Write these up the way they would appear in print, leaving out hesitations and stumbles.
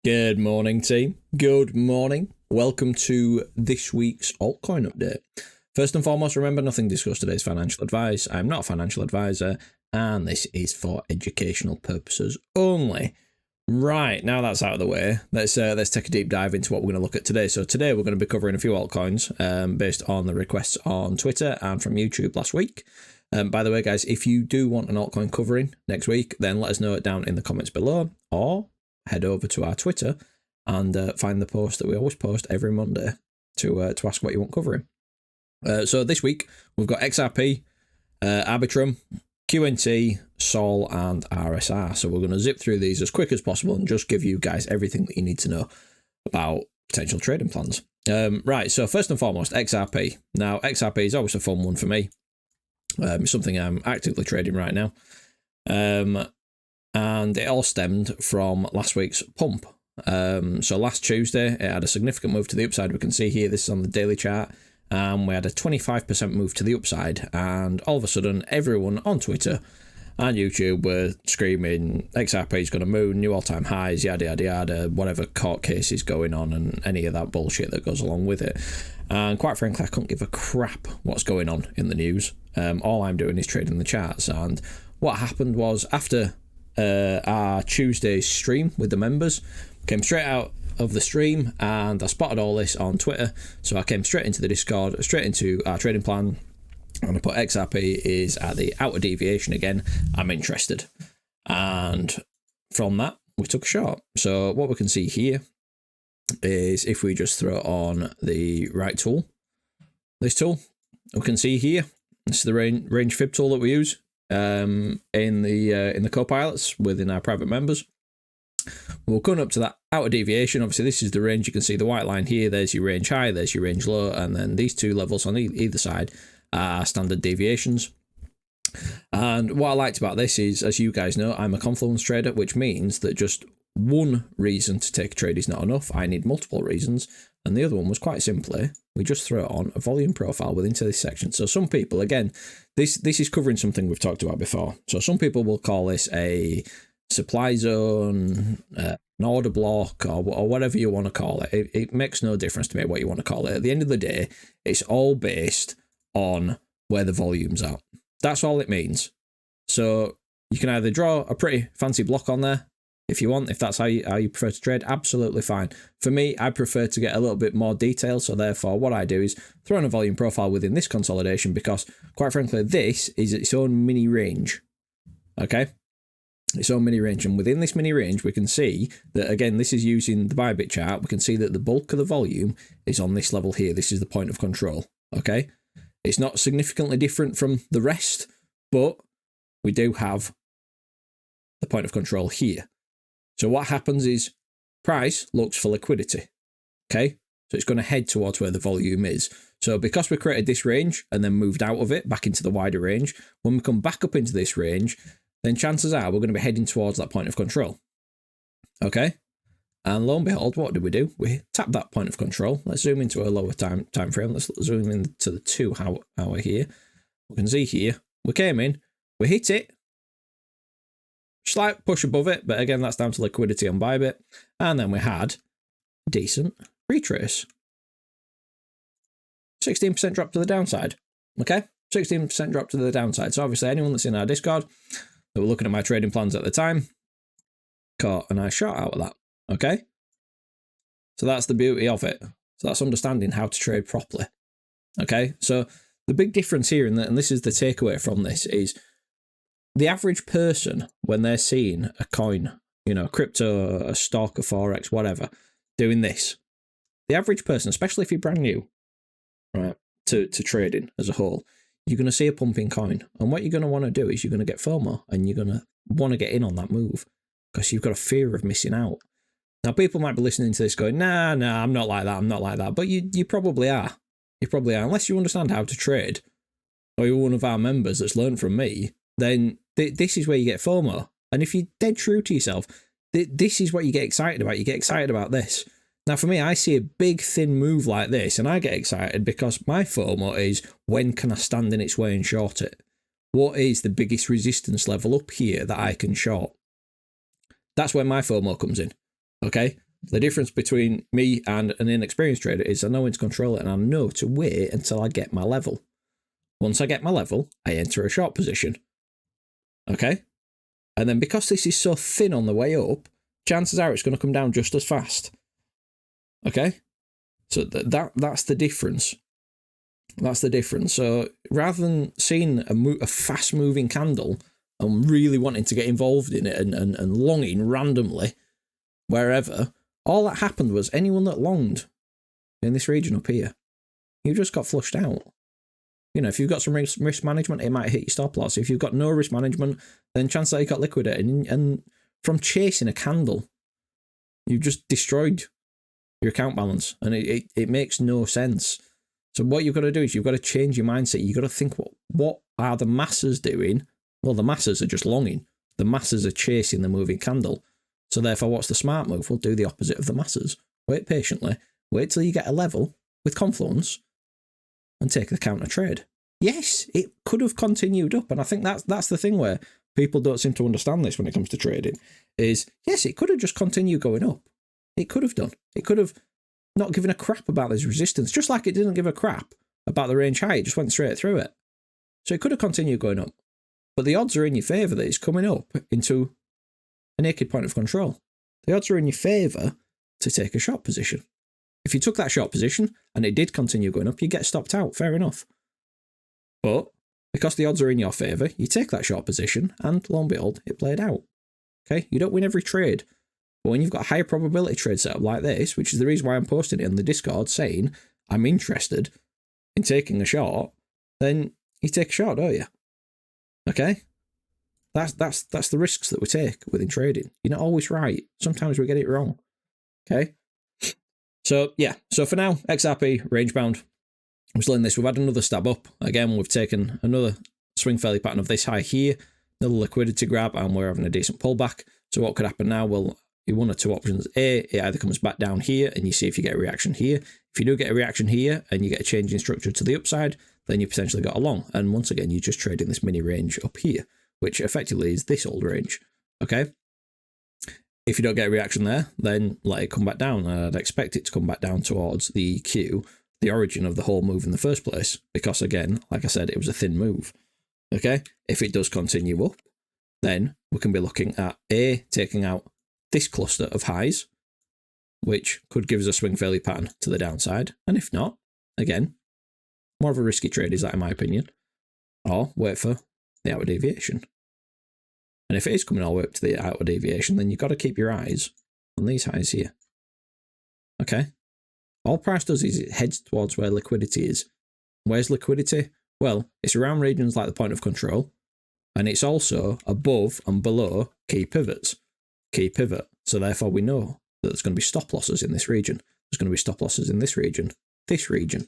Good morning, team. Good morning. Welcome to this week's altcoin update. First and foremost, remember nothing discussed today is financial advice. I'm not a financial advisor, and this is for educational purposes only. Right, now that's out of the way, let's take a deep dive into what we're going to look at today. So today we're going to be covering a few altcoins based on the requests on Twitter and from YouTube last week. By the way, guys, if you do want an altcoin covering next week, then let us know it down in the comments below, or head over to our Twitter and find the post that we always post every Monday to ask what you want covering. So this week we've got XRP, Arbitrum, QNT, Sol, and RSR. So we're going to zip through these as quick as possible and just give you guys everything that you need to know about potential trading plans. Right, so first and foremost, XRP. Now, XRP is always a fun one for me. It's something I'm actively trading right now. And it all stemmed from last week's pump. So last Tuesday, it had a significant move to the upside. We can see here, this is on the daily chart. We had a 25% move to the upside, and all of a sudden, everyone on Twitter and YouTube were screaming, XRP is going to move, new all-time highs, yada, yada, yada, whatever court case is going on, and any of that bullshit that goes along with it. And quite frankly, I couldn't give a crap what's going on in the news. All I'm doing is trading the charts. And what happened was, after our Tuesday stream with the members, came straight out of the stream and I spotted all this on Twitter, so I came straight into the Discord, straight into our trading plan, and I put XRP is at the outer deviation again, I'm interested. And from that we took a short. So what we can see here is, if we just throw on the right tool, this tool, we can see here, this is the range fib tool that we use in the co-pilots within our private members. We'll come up to that outer deviation. Obviously, this is the range. You can see the white line here. There's your range high, there's your range low, and then these two levels on either side are standard deviations. And what I liked about this is, as you guys know, I'm a confluence trader, which means that just one reason to take a trade is not enough. I need multiple reasons. And the other one was quite simply, we just throw on a volume profile within this section. So some people, again, this is covering something we've talked about before. So some people will call this a supply zone, an order block, or whatever you want to call it. It makes no difference to me what you want to call it. At the end of the day, it's all based on where the volume's at. That's all it means. So you can either draw a pretty fancy block on there if you want, if that's how you prefer to trade, absolutely fine. For me, I prefer to get a little bit more detail, so therefore what I do is throw in a volume profile within this consolidation, because quite frankly, this is its own mini range. Okay? Its own mini range, and within this mini range we can see that, again, this is using the Bybit chart, we can see that the bulk of the volume is on this level here. This is the point of control. Okay, it's not significantly different from the rest, but we do have the point of control here. So what happens is price looks for liquidity. Okay, so it's going to head towards where the volume is. So because we created this range and then moved out of it back into the wider range, when we come back up into this range, then chances are we're going to be heading towards that point of control. Okay? And lo and behold, what do? We tap that point of control. Let's zoom into a lower time frame. Let's zoom into the 2 hour here. We can see here, we came in, we hit it, slight push above it, but again, that's down to liquidity on Bybit. And then we had decent retrace. 16% drop to the downside. Okay? 16% drop to the downside. So obviously anyone that's in our Discord that were looking at my trading plans at the time caught a nice shot out of that. Okay, so that's the beauty of it. So that's understanding how to trade properly. Okay, so the big difference here, and this is the takeaway from this, is the average person, when they're seeing a coin, crypto, a stock, a forex, whatever, doing this, the average person, especially if you're brand new, right, to trading as a whole, you're going to see a pumping coin. And what you're going to want to do is you're going to get FOMO, and you're going to want to get in on that move because you've got a fear of missing out. Now, people might be listening to this going, nah, I'm not like that, I'm not like that. But you probably are. You probably are. Unless you understand how to trade, or you're one of our members that's learned from me, then this is where you get FOMO. And if you're dead true to yourself, this is what you get excited about. You get excited about this. Now, for me, I see a big, thin move like this, and I get excited because my FOMO is, when can I stand in its way and short it? What is the biggest resistance level up here that I can short? That's where my FOMO comes in, okay? The difference between me and an inexperienced trader is I know when to control it and I know to wait until I get my level. Once I get my level, I enter a short position. Okay? And then because this is so thin on the way up, chances are it's going to come down just as fast. Okay? So that's the difference. That's the difference. So rather than seeing a fast-moving candle and really wanting to get involved in it and longing randomly wherever, all that happened was anyone that longed in this region up here, you just got flushed out. You know, if you've got some risk management, it might hit your stop loss. If you've got no risk management, then chances are you got liquidated. And from chasing a candle, you've just destroyed your account balance. And it makes no sense. So what you've got to do is you've got to change your mindset. You've got to think, what are the masses doing? Well, the masses are just longing. The masses are chasing the moving candle. So therefore, what's the smart move? We'll do the opposite of the masses. Wait patiently. Wait till you get a level with confluence and take the counter trade. Yes, it could have continued up. And I think that's the thing where people don't seem to understand this when it comes to trading is, yes, it could have just continued going up. It could have done. It could have not given a crap about this resistance, just like it didn't give a crap about the range high. It just went straight through it. So it could have continued going up. But the odds are in your favour that it's coming up into a naked point of control. The odds are in your favour to take a short position. If you took that short position and it did continue going up, you get stopped out, fair enough. But because the odds are in your favour, you take that short position and lo and behold, it played out. Okay, you don't win every trade. But when you've got a higher probability trade setup like this, which is the reason why I'm posting it in the Discord saying I'm interested in taking a short, then you take a short, don't you? Okay? That's the risks that we take within trading. You're not always right. Sometimes we get it wrong. Okay? So, yeah. So for now, XRP, range bound. We're still in this. We've had another stab up. Again, we've taken another swing fairly pattern of this high here. Another liquidity grab, and we're having a decent pullback. So what could happen now? Well, you one or two options. A, it either comes back down here and you see if you get a reaction here. If you do get a reaction here and you get a change in structure to the upside, then you potentially got a long. And once again, you're just trading this mini range up here, which effectively is this old range. Okay? If you don't get a reaction there, then let it come back down. I'd expect it to come back down towards the Q, the origin of the whole move in the first place. Because again, like I said, it was a thin move. Okay? If it does continue up, then we can be looking at A, taking out this cluster of highs, which could give us a swing fairly pattern to the downside. And if not, again, more of a risky trade is that in my opinion. Or wait for the outward deviation. And if it is coming all the way up to the outward deviation, then you've got to keep your eyes on these highs here. Okay. All price does is it heads towards where liquidity is. Where's liquidity? Well, it's around regions like the point of control. And it's also above and below key pivots. Key pivot. So therefore we know that there's going to be stop losses in this region. There's going to be stop losses in this region. This region.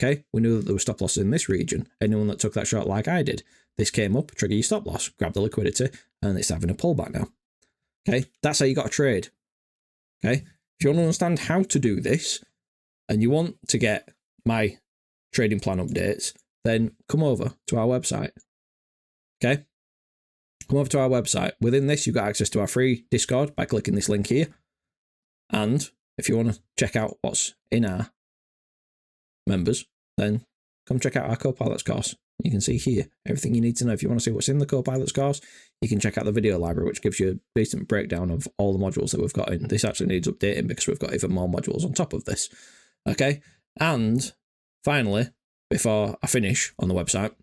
Okay. We knew that there were stop losses in this region. Anyone that took that short like I did. This came up, trigger your stop loss, grab the liquidity, and it's having a pullback now. Okay, that's how you got to trade. Okay, if you want to understand how to do this, and you want to get my trading plan updates, then come over to our website. Okay, come over to our website. Within this, you've got access to our free Discord by clicking this link here. And if you want to check out what's in our members, then come check out our Copilot's course. You can see here everything you need to know. If you want to see what's in the Copilot's course, you can check out the video library, which gives you a decent breakdown of all the modules that we've got in. This actually needs updating because we've got even more modules on top of this. Okay. And finally, before I finish on the website,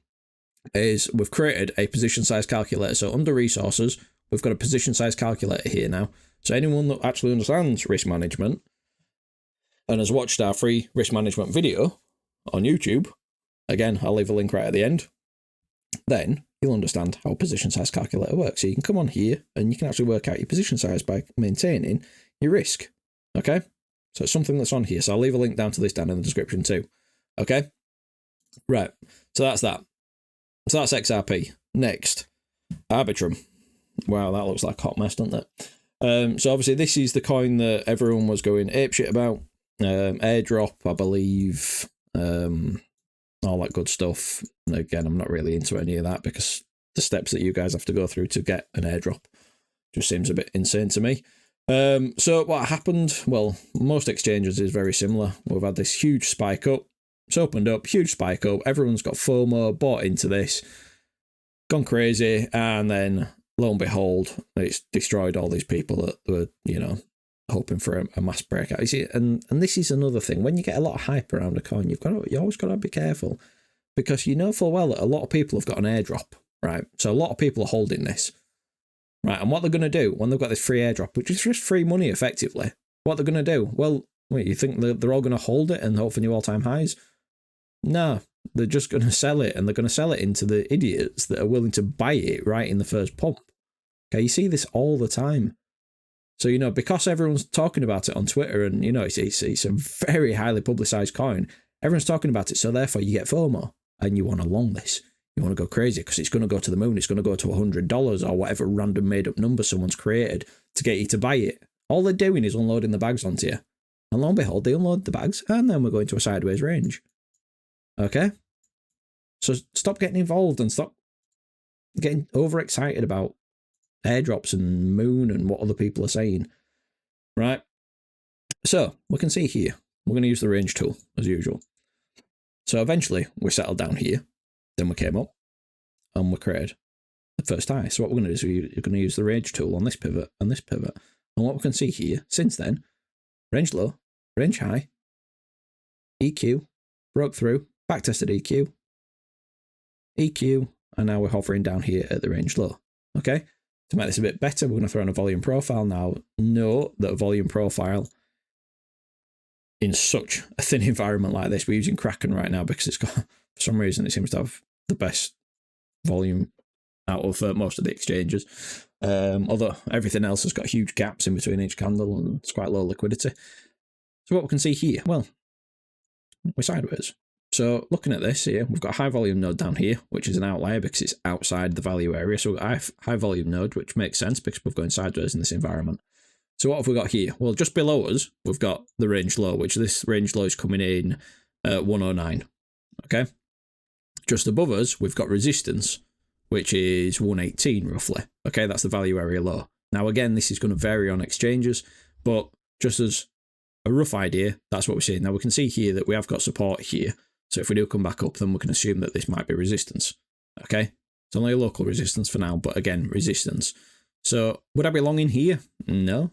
is we've created a position size calculator. So under resources, we've got a position size calculator here now. So anyone that actually understands risk management and has watched our free risk management video on YouTube, again, I'll leave a link right at the end, then you'll understand how a position size calculator works. So you can come on here and you can actually work out your position size by maintaining your risk. Okay? So it's something that's on here. So I'll leave a link down to this down in the description too. Okay? Right. So that's that. So that's XRP. Next, Arbitrum. Wow, that looks like a hot mess, doesn't it? So obviously this is the coin that everyone was going apeshit about. Airdrop, I believe. All that good stuff. And again, I'm not really into any of that because the steps that you guys have to go through to get an airdrop just seems a bit insane to me. So what happened? Well, most exchanges is very similar. We've had this huge spike up. It's opened up, huge spike up. Everyone's got FOMO, bought into this, gone crazy, and then lo and behold, it's destroyed all these people that were, you know, hoping for a mass breakout. You see, and this is another thing. When you get a lot of hype around a coin, you always got to be careful, because you know full well that a lot of people have got an airdrop, right? So a lot of people are holding this, right? And what they're going to do when they've got this free airdrop, which is just free money effectively, what they're going to do? Well, wait, you think they're all going to hold it and hope for new all-time highs? No, they're just going to sell it, and they're going to sell it into the idiots that are willing to buy it right in the first pump. Okay, you see this all the time. So, you know, because everyone's talking about it on Twitter, and, you know, it's a very highly publicized coin, everyone's talking about it, so therefore you get FOMO, and you want to long this. You want to go crazy because it's going to go to the moon. It's going to go to $100 or whatever random made-up number someone's created to get you to buy it. All they're doing is unloading the bags onto you. And lo and behold, they unload the bags, and then we're going to a sideways range. Okay? So stop getting involved and stop getting overexcited about airdrops and moon and what other people are saying. Right? So we can see here, we're going to use the range tool as usual. So eventually we settled down here, then we came up and we created the first high. So what we're going to do is we're going to use the range tool on this pivot and this pivot. And what we can see here, since then, range low, range high, EQ, broke through, backtested EQ, EQ, and now we're hovering down here at the range low. Okay, to make this a bit better, we're going to throw in a volume profile. Now, note that a volume profile in such a thin environment like this, we're using Kraken right now because it's got, for some reason, it seems to have the best volume out of most of the exchanges. Although everything else has got huge gaps in between each candle and it's quite low liquidity. So what we can see here, well, we're sideways. So looking at this here, we've got a high volume node down here, which is an outlier because it's outside the value area. So we've got a high volume node, which makes sense because we're going sideways in this environment. So what have we got here? Well, just below us, we've got the range low, which this range low is coming in at 109. Okay. Just above us, we've got resistance, which is 118 roughly. Okay, that's the value area low. Now, again, this is going to vary on exchanges, but just as a rough idea, that's what we're seeing. Now, we can see here that we have got support here. So if we do come back up, then we can assume that this might be resistance. Okay, it's only a local resistance for now, but again, resistance. So would I be long in here? No.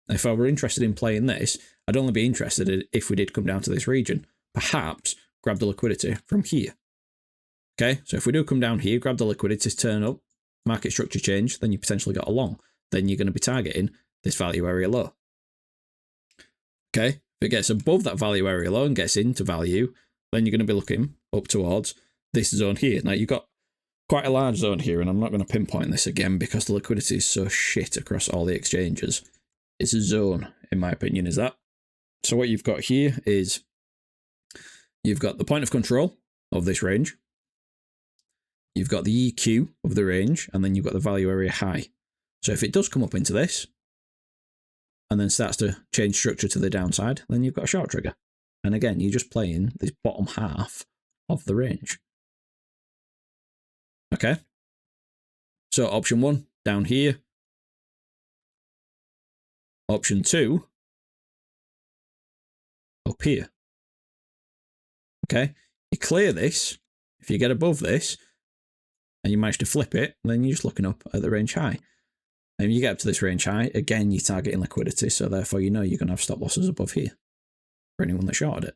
If I were interested in playing this, I'd only be interested if we did come down to this region. Perhaps grab the liquidity from here. Okay, so if we do come down here, grab the liquidity, turn up, market structure change, then you potentially got a long. Then you're going to be targeting this value area low. Okay, if it gets above that value area low and gets into value, then you're going to be looking up towards this zone here. Now, you've got quite a large zone here, and I'm not going to pinpoint this again because the liquidity is so shit across all the exchanges. It's a zone, in my opinion, is that. So what you've got here is you've got the point of control of this range. You've got the EQ of the range, and then you've got the value area high. So if it does come up into this, and then starts to change structure to the downside, then you've got a short trigger. And again, you're just playing this bottom half of the range. Okay? So option 1, down here. Option 2, up here. Okay? You clear this. If you get above this, and you manage to flip it, then you're just looking up at the range high. And when you get up to this range high, again, you're targeting liquidity, so therefore you know you're going to have stop losses above here for anyone that shorted it.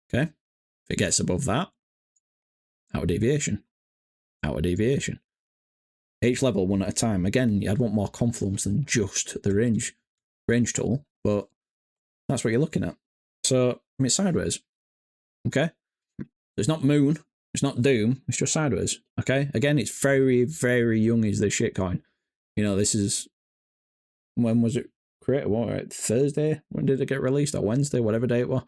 Okay? If it gets above that, out of deviation. Out of deviation. Each level one at a time. Again, I'd want more confluence than just the range tool, but that's what you're looking at. So, I mean, it's sideways. Okay? It's not moon. It's not doom. It's just sideways. Okay? Again, it's very, very young is this shitcoin. You know, this is, when was it created? What, right? Thursday? When did it get released? Or Wednesday? Whatever day it was.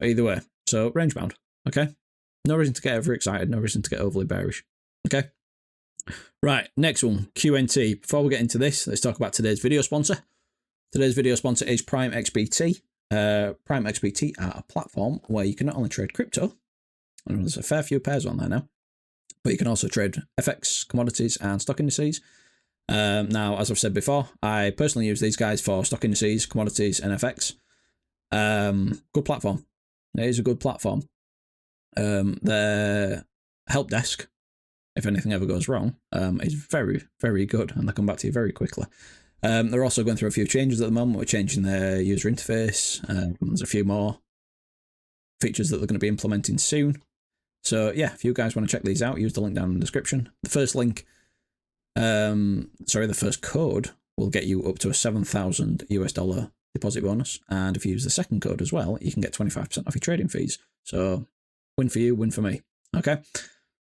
Either way. So, range bound. Okay? No reason to get overexcited. No reason to get overly bearish. Okay? Right, next one, QNT. Before we get into this, let's talk about today's video sponsor. Today's video sponsor is Prime XBT. Prime XBT are a platform where you can not only trade crypto, and there's a fair few pairs on there now, but you can also trade FX, commodities, and stock indices. Now, as I've said before, I personally use these guys for stock indices, commodities, and FX. Good platform. It is a good platform. Their help desk, if anything ever goes wrong, is very, very good, and they'll come back to you very quickly. They're also going through a few changes at the moment. We're changing their user interface. There's a few more features that they're going to be implementing soon. So yeah, if you guys want to check these out, use the link down in the description. The first link, the first code will get you up to a $7,000 deposit bonus. And if you use the second code as well, you can get 25% off your trading fees. So win for you, win for me. Okay,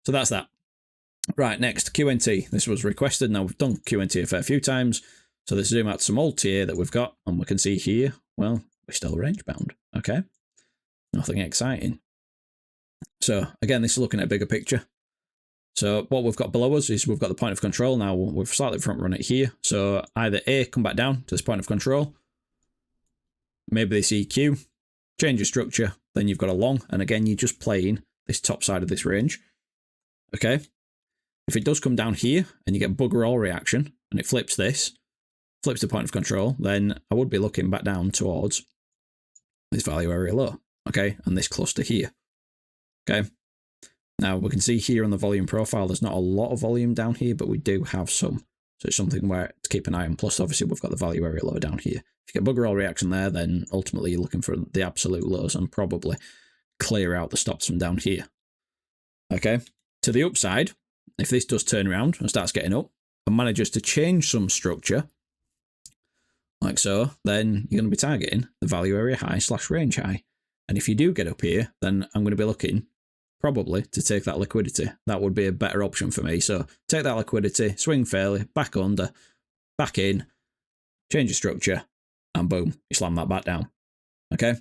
so that's that. Right, next, QNT. This was requested. Now, we've done QNT a fair few times. So let's zoom out to some old TA that we've got, and we can see here, well, we're still range bound. Okay, nothing exciting. So again, this is looking at a bigger picture. So what we've got below us is we've got the point of control. Now we've slightly front run it here. So either A, come back down to this point of control, maybe this EQ, change your structure, then you've got a long, and again, you're just playing this top side of this range. Okay, if it does come down here and you get bugger all reaction and it flips this, flips the point of control, then I would be looking back down towards this value area low, okay, and this cluster here, okay. Now we can see here on the volume profile, there's not a lot of volume down here, but we do have some, so it's something where to keep an eye on. Plus, obviously, we've got the value area low down here. If you get bugger all reaction there, then ultimately you're looking for the absolute lows and probably clear out the stops from down here, okay. To the upside, if this does turn around and starts getting up and manages to change some structure, like so, then you're going to be targeting the value area high / range high. And if you do get up here, then I'm going to be looking probably to take that liquidity. That would be a better option for me. So take that liquidity, swing fairly, back under, back in, change your structure, and boom, you slam that back down. Okay.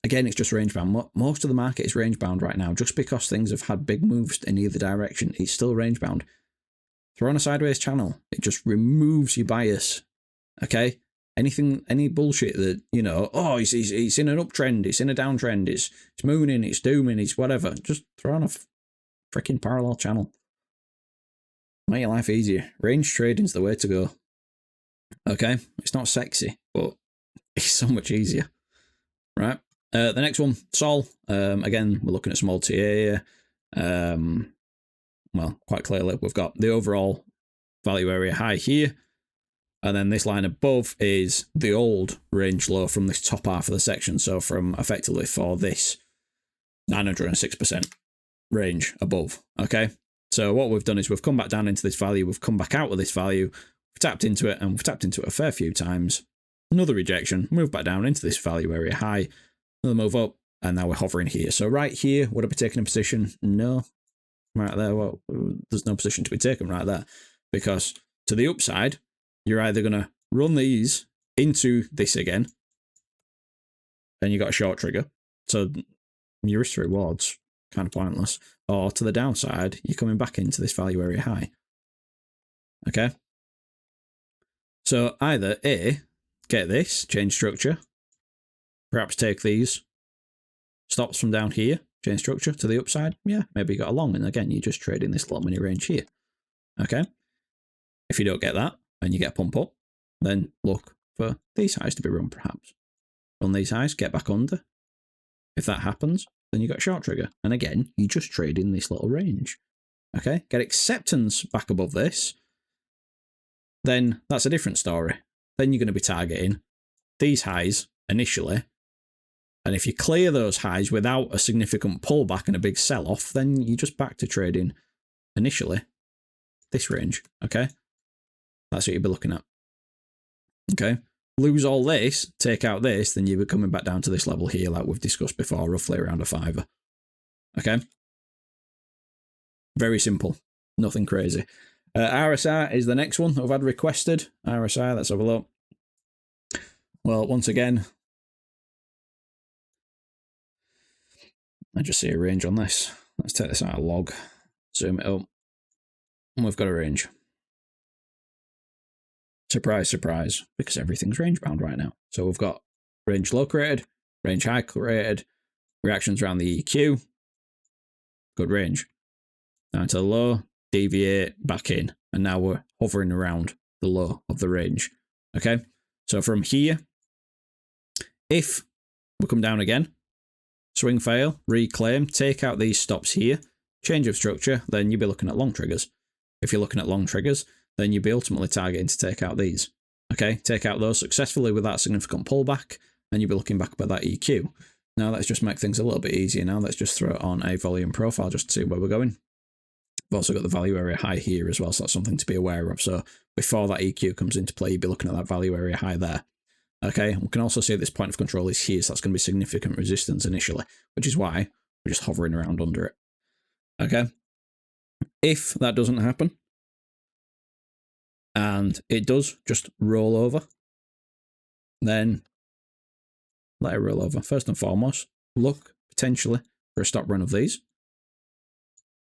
Again, it's just range bound. Most of the market is range bound right now. Just because things have had big moves in either direction, it's still range bound. Throw on a sideways channel. It just removes your bias. Okay. Any bullshit that, you know, oh, it's in an uptrend, it's in a downtrend, it's mooning, it's dooming, it's whatever. Just throw on a freaking parallel channel. Make your life easier. Range trading's the way to go. Okay, it's not sexy, but it's so much easier. Right. The next one, Sol. Again, we're looking at some old TA here. Well, quite clearly, we've got the overall value area high here. And then this line above is the old range low from this top half of the section. So from effectively for this 906% range above. Okay. So what we've done is we've come back down into this value. We've come back out of this value. We've tapped into it, and we've tapped into it a fair few times. Another rejection, move back down into this value area high, another move up, and now we're hovering here. So right here, would I be taking a position? No. Right there, well, there's no position to be taken right there, because to the upside, you're either going to run these into this again, and you got a short trigger, so your risk to reward's kind of pointless, or to the downside, you're coming back into this value area high. Okay? So either A, get this, change structure, perhaps take these stops from down here, change structure to the upside. Yeah, maybe you got a long, and again, you're just trading this little mini range here. Okay? If you don't get that, and you get a pump up, then look for these highs to be run perhaps. Run these highs, get back under. If that happens, then you got a short trigger. And again, you just trade in this little range. Okay, get acceptance back above this, then that's a different story. Then you're going to be targeting these highs initially. And if you clear those highs without a significant pullback and a big sell-off, then you're just back to trading initially this range. Okay. That's what you'll be looking at. Okay. Lose all this, take out this, then you'll be coming back down to this level here, like we've discussed before, roughly around a $5. Okay. Very simple. Nothing crazy. RSR is the next one that I've had requested. RSR, let's have a look. Well, once again, I just see a range on this. Let's take this out of log, zoom it up, and we've got a range. Surprise, surprise, because everything's range bound right now. So we've got range low created, range high created, reactions around the EQ, good range. Down to the low, deviate, back in, and now we're hovering around the low of the range. Okay, so from here, if we come down again, swing fail, reclaim, take out these stops here, change of structure, then you'll be looking at long triggers. If you're looking at long triggers, then you'll be ultimately targeting to take out these. Okay, take out those successfully with that significant pullback, and you'll be looking back up at that EQ. Now let's just make things a little bit easier now. Let's just throw it on a volume profile just to see where we're going. We've also got the value area high here as well, so that's something to be aware of. So before that EQ comes into play, you'll be looking at that value area high there. Okay, we can also see this point of control is here, so that's going to be significant resistance initially, which is why we're just hovering around under it. Okay, if that doesn't happen, and it does just roll over, then let it roll over. First and foremost, look potentially for a stop run of these.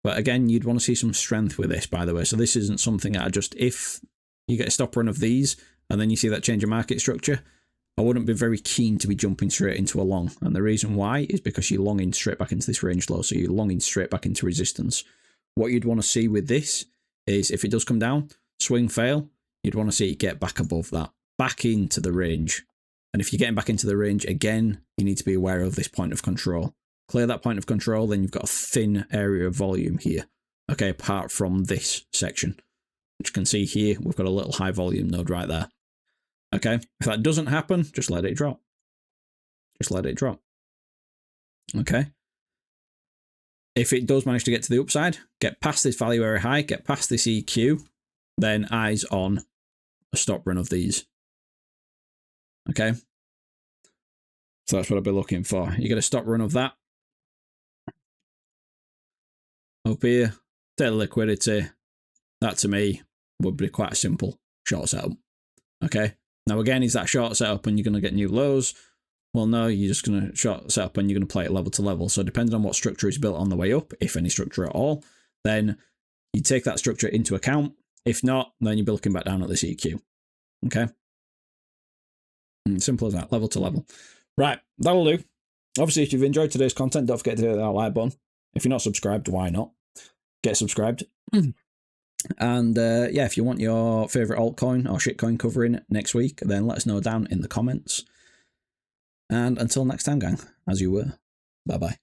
But again, you'd want to see some strength with this, by the way. So this isn't something that if you get a stop run of these and then you see that change of market structure, I wouldn't be very keen to be jumping straight into a long. And the reason why is because you're longing straight back into this range low. So you're longing straight back into resistance. What you'd want to see with this is if it does come down, swing fail, you'd want to see it get back above that, back into the range. And if you're getting back into the range again, you need to be aware of this point of control. Clear that point of control, then you've got a thin area of volume here. Okay, apart from this section, which you can see here, we've got a little high volume node right there. Okay, if that doesn't happen, just let it drop. Just let it drop. Okay. If it does manage to get to the upside, get past this value area high, get past this EQ, then eyes on a stop run of these. Okay. So that's what I'll be looking for. You get a stop run of that. Up here, daily liquidity. That to me would be quite a simple short setup. Okay. Now again, is that short setup and you're going to get new lows? Well, no, you're just going to short setup and you're going to play it level to level. So depending on what structure is built on the way up, if any structure at all, then you take that structure into account. If not, then you'll be looking back down at this EQ. Okay. Simple as that, level to level. Right, that'll do. Obviously, if you've enjoyed today's content, don't forget to hit that like button. If you're not subscribed, why not? Get subscribed. And yeah, if you want your favourite altcoin or shitcoin covering next week, then let us know down in the comments. And until next time, gang, as you were, bye-bye.